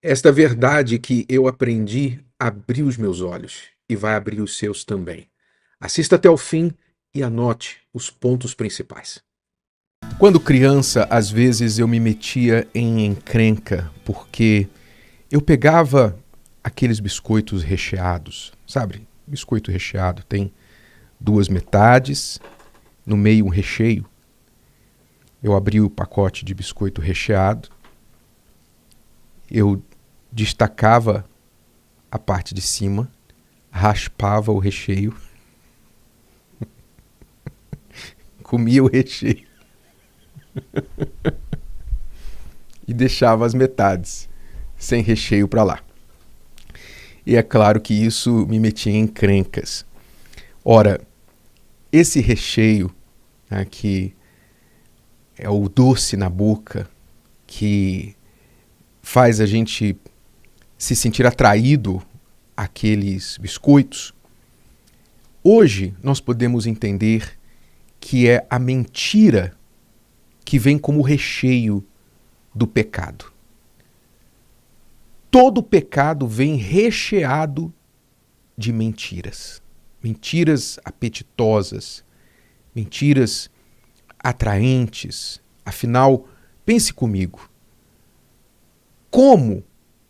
Esta verdade que eu aprendi abriu os meus olhos e vai abrir os seus também. Assista até o fim e anote os pontos principais. Quando criança, às vezes eu me metia em encrenca porque eu pegava aqueles biscoitos recheados, sabe? Biscoito recheado tem duas metades, no meio um recheio. Eu abri o pacote de biscoito recheado, eu destacava a parte de cima, raspava o recheio, comia o recheio e deixava as metades sem recheio para lá. E é claro que isso me metia em encrencas. Ora, esse recheio, né, que é o doce na boca, que faz a gente se sentir atraído àqueles biscoitos, hoje nós podemos entender que é a mentira que vem como recheio do pecado. Todo pecado vem recheado de mentiras. Mentiras apetitosas, mentiras atraentes. Afinal, pense comigo. Como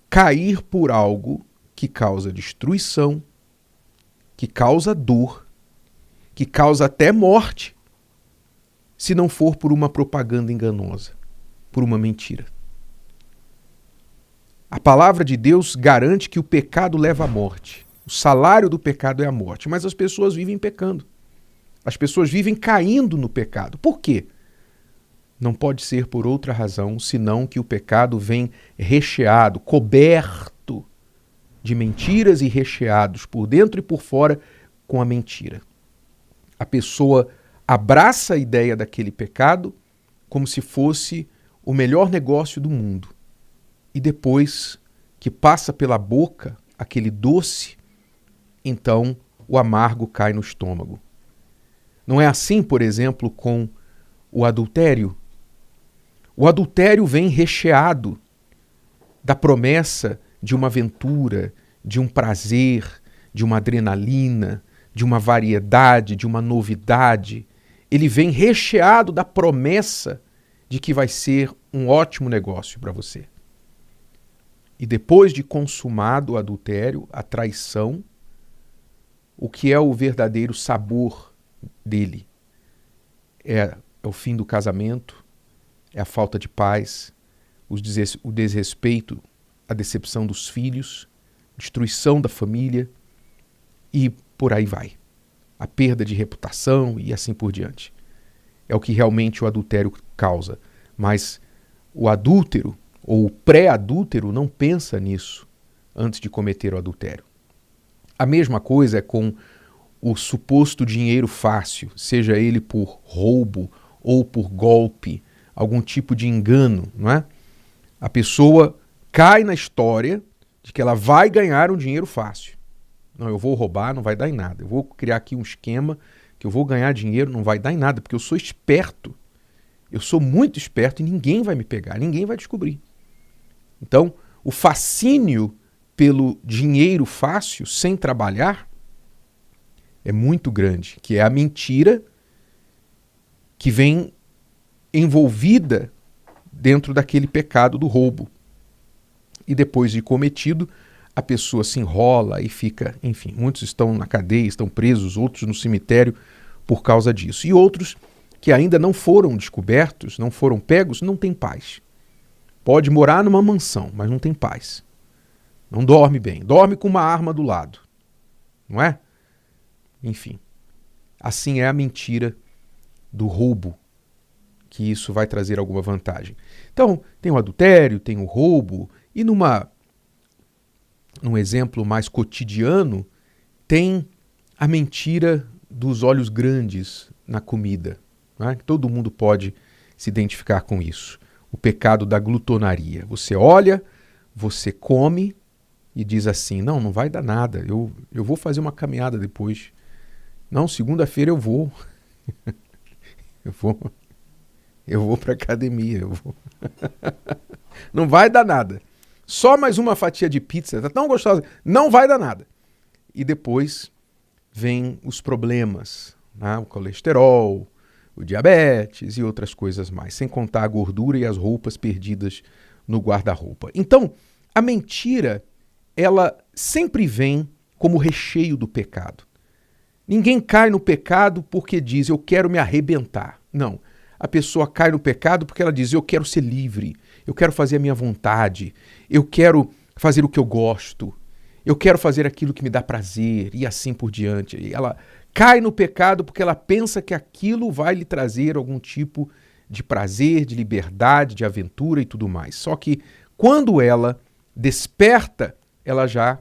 cair por algo que causa destruição, que causa dor, que causa até morte, se não for por uma propaganda enganosa, por uma mentira? A palavra de Deus garante que o pecado leva à morte. O salário do pecado é a morte, mas as pessoas vivem pecando. As pessoas vivem caindo no pecado. Por quê? Não pode ser por outra razão, senão que o pecado vem recheado, coberto de mentiras e recheados por dentro e por fora com a mentira. A pessoa abraça a ideia daquele pecado como se fosse o melhor negócio do mundo. E depois que passa pela boca aquele doce, então o amargo cai no estômago. Não é assim, por exemplo, com o adultério? O adultério vem recheado da promessa de uma aventura, de um prazer, de uma adrenalina, de uma variedade, de uma novidade. Ele vem recheado da promessa de que vai ser um ótimo negócio para você. E depois de consumado o adultério, a traição, o que é o verdadeiro sabor dele? É o fim do casamento, é a falta de paz, o desrespeito, a decepção dos filhos, destruição da família e por aí vai. A perda de reputação e assim por diante. É o que realmente o adultério causa. Mas o adúltero ou o pré-adúltero não pensa nisso antes de cometer o adultério. A mesma coisa é com o suposto dinheiro fácil, seja ele por roubo ou por golpe, algum tipo de engano, não é? A pessoa cai na história de que ela vai ganhar um dinheiro fácil. Não, eu vou roubar, não vai dar em nada. Eu vou criar aqui um esquema que eu vou ganhar dinheiro, não vai dar em nada, porque eu sou esperto. Eu sou muito esperto e ninguém vai me pegar, ninguém vai descobrir. Então, o fascínio pelo dinheiro fácil, sem trabalhar, é muito grande, que é a mentira que vem envolvida dentro daquele pecado do roubo. E depois de cometido, a pessoa se enrola e fica, enfim, muitos estão na cadeia, estão presos, outros no cemitério por causa disso. E outros que ainda não foram descobertos, não foram pegos, não têm paz. Pode morar numa mansão, mas não tem paz. Não dorme bem, dorme com uma arma do lado, não é? Enfim, assim é a mentira do roubo, que isso vai trazer alguma vantagem. Então, tem o adultério, tem o roubo, e num exemplo mais cotidiano, tem a mentira dos olhos grandes na comida. Não é? Todo mundo pode se identificar com isso. O pecado da glutonaria. Você olha, você come e diz assim, não, não vai dar nada, eu vou fazer uma caminhada depois. Não, segunda-feira eu vou. Eu vou para academia. Não vai dar nada. Só mais uma fatia de pizza, tá tão gostosa, não vai dar nada. E depois vem os problemas, né? O colesterol, o diabetes e outras coisas mais, sem contar a gordura e as roupas perdidas no guarda-roupa. Então, a mentira, ela sempre vem como recheio do pecado. Ninguém cai no pecado porque diz, eu quero me arrebentar. Não. A pessoa cai no pecado porque ela diz, eu quero ser livre, eu quero fazer a minha vontade, eu quero fazer o que eu gosto, eu quero fazer aquilo que me dá prazer e assim por diante. E ela cai no pecado porque ela pensa que aquilo vai lhe trazer algum tipo de prazer, de liberdade, de aventura e tudo mais. Só que quando ela desperta, ela já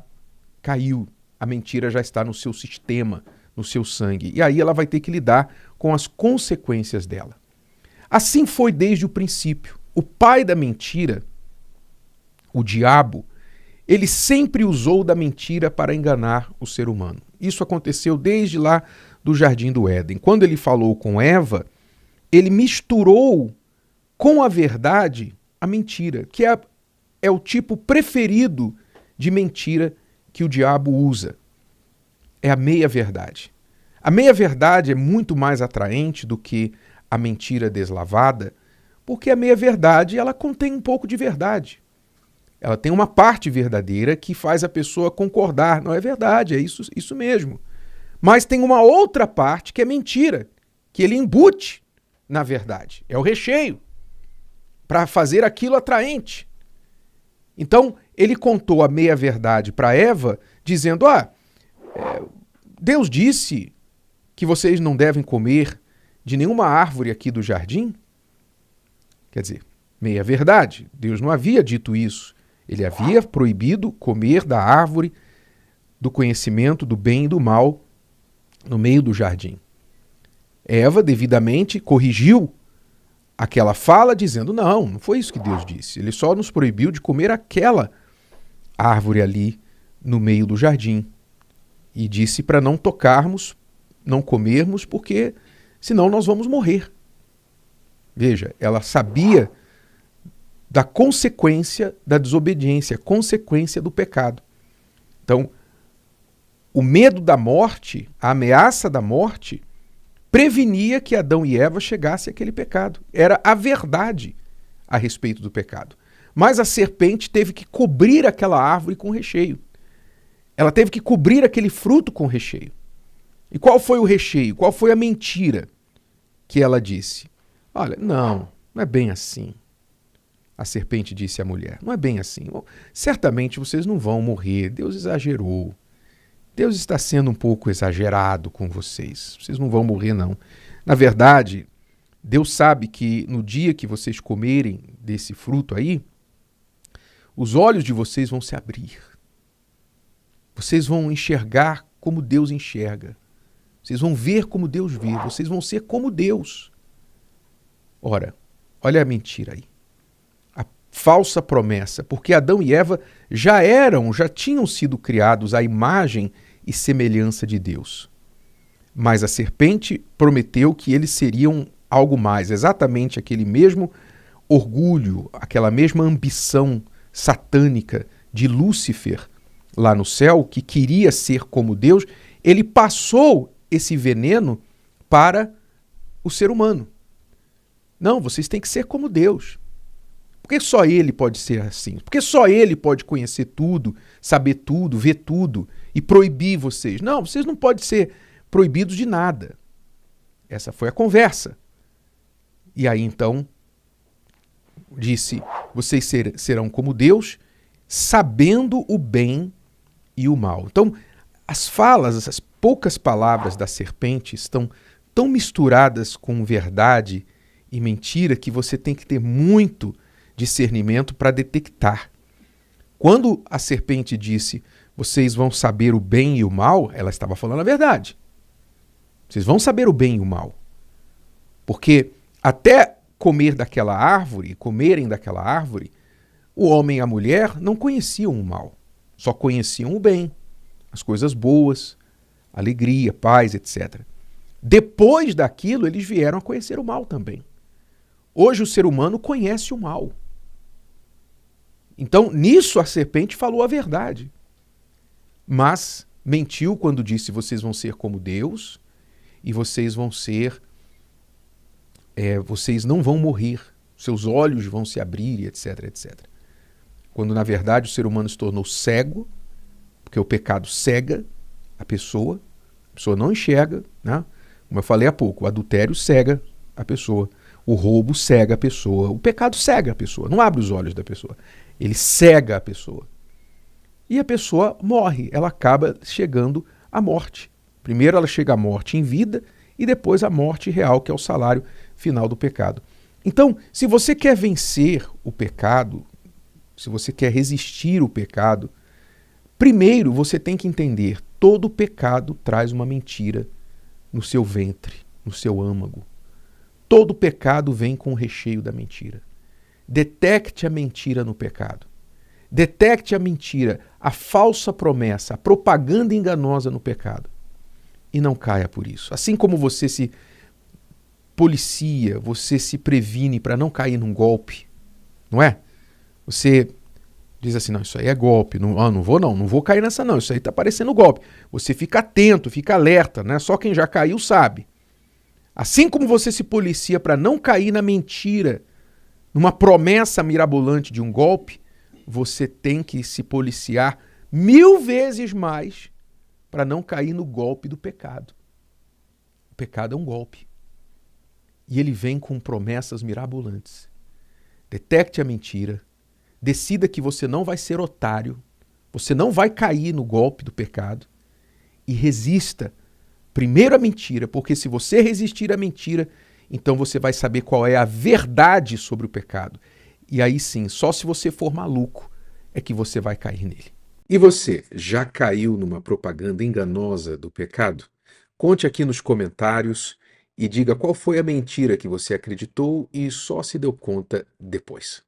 caiu. A mentira já está no seu sistema, no seu sangue. E aí ela vai ter que lidar com as consequências dela. Assim foi desde o princípio. O pai da mentira, o diabo, ele sempre usou da mentira para enganar o ser humano. Isso aconteceu desde lá do Jardim do Éden. Quando ele falou com Eva, ele misturou com a verdade a mentira, que é o tipo preferido de mentira que o diabo usa. É a meia-verdade. A meia-verdade é muito mais atraente do que a mentira deslavada, porque a meia-verdade ela contém um pouco de verdade. Ela tem uma parte verdadeira que faz a pessoa concordar. Não é verdade, é isso mesmo. Mas tem uma outra parte que é mentira, que ele embute na verdade. É o recheio, para fazer aquilo atraente. Então, ele contou a meia-verdade para Eva, dizendo, Deus disse que vocês não devem comer de nenhuma árvore aqui do jardim? Quer dizer, meia-verdade. Deus não havia dito isso. Ele havia proibido comer da árvore do conhecimento do bem e do mal no meio do jardim. Eva, devidamente, corrigiu aquela fala dizendo, não foi isso que Deus disse. Ele só nos proibiu de comer aquela árvore ali no meio do jardim. E disse para não tocarmos, não comermos, porque senão nós vamos morrer. Veja, ela sabia da consequência da desobediência, consequência do pecado. Então, o medo da morte, a ameaça da morte, prevenia que Adão e Eva chegassem àquele pecado. Era a verdade a respeito do pecado. Mas a serpente teve que cobrir aquela árvore com recheio. Ela teve que cobrir aquele fruto com recheio. E qual foi o recheio? Qual foi a mentira que ela disse? Olha, não é bem assim. A serpente disse à mulher, não é bem assim. Certamente vocês não vão morrer. Deus exagerou. Deus está sendo um pouco exagerado com vocês. Vocês não vão morrer, não. Na verdade, Deus sabe que no dia que vocês comerem desse fruto aí, os olhos de vocês vão se abrir. Vocês vão enxergar como Deus enxerga. Vocês vão ver como Deus vê. Vocês vão ser como Deus. Ora, olha a mentira aí. A falsa promessa. Porque Adão e Eva já tinham sido criados à imagem e semelhança de Deus. Mas a serpente prometeu que eles seriam algo mais, exatamente aquele mesmo orgulho, aquela mesma ambição satânica de Lúcifer lá no céu, que queria ser como Deus, ele passou esse veneno para o ser humano. Não, vocês têm que ser como Deus. Porque só ele pode ser assim. Porque só ele pode conhecer tudo, saber tudo, ver tudo e proibir vocês. Não, vocês não podem ser proibidos de nada. Essa foi a conversa. E aí então disse, vocês serão como Deus, sabendo o bem e o mal. Então, as falas, essas poucas palavras da serpente estão tão misturadas com verdade e mentira que você tem que ter muito discernimento para detectar. Quando a serpente disse, vocês vão saber o bem e o mal, ela estava falando a verdade. Vocês vão saber o bem e o mal. Porque até comerem daquela árvore, o homem e a mulher não conheciam o mal. Só conheciam o bem, as coisas boas, alegria, paz, etc. Depois daquilo, eles vieram a conhecer o mal também. Hoje o ser humano conhece o mal. Então, nisso a serpente falou a verdade. Mas mentiu quando disse: vocês vão ser como Deus e vocês vão ser... vocês não vão morrer, seus olhos vão se abrir, etc, etc. Quando, na verdade, o ser humano se tornou cego, porque o pecado cega a pessoa não enxerga, né? Como eu falei há pouco, o adultério cega a pessoa, o roubo cega a pessoa, o pecado cega a pessoa, não abre os olhos da pessoa, ele cega a pessoa. E a pessoa morre, ela acaba chegando à morte. Primeiro ela chega à morte em vida e depois à morte real, que é o salário final do pecado. Então, se você quer vencer o pecado, se você quer resistir o pecado, primeiro você tem que entender: todo pecado traz uma mentira no seu ventre, no seu âmago. Todo pecado vem com o recheio da mentira. Detecte a mentira no pecado. Detecte a mentira, a falsa promessa, a propaganda enganosa no pecado. E não caia por isso. Assim como você se policia, você se previne para não cair num golpe, não é? Você diz assim: não, isso aí é golpe, não vou cair nessa não, isso aí está parecendo golpe. Você fica atento, fica alerta, né? Só quem já caiu sabe. Assim como você se policia para não cair na mentira, numa promessa mirabolante de um golpe, você tem que se policiar 1000 vezes mais para não cair no golpe do pecado. O pecado é um golpe. E ele vem com promessas mirabolantes. Detecte a mentira. Decida que você não vai ser otário. Você não vai cair no golpe do pecado. E resista primeiro à mentira, porque se você resistir à mentira, então você vai saber qual é a verdade sobre o pecado. E aí sim, só se você for maluco é que você vai cair nele. E você, já caiu numa propaganda enganosa do pecado? Conte aqui nos comentários e diga qual foi a mentira que você acreditou e só se deu conta depois.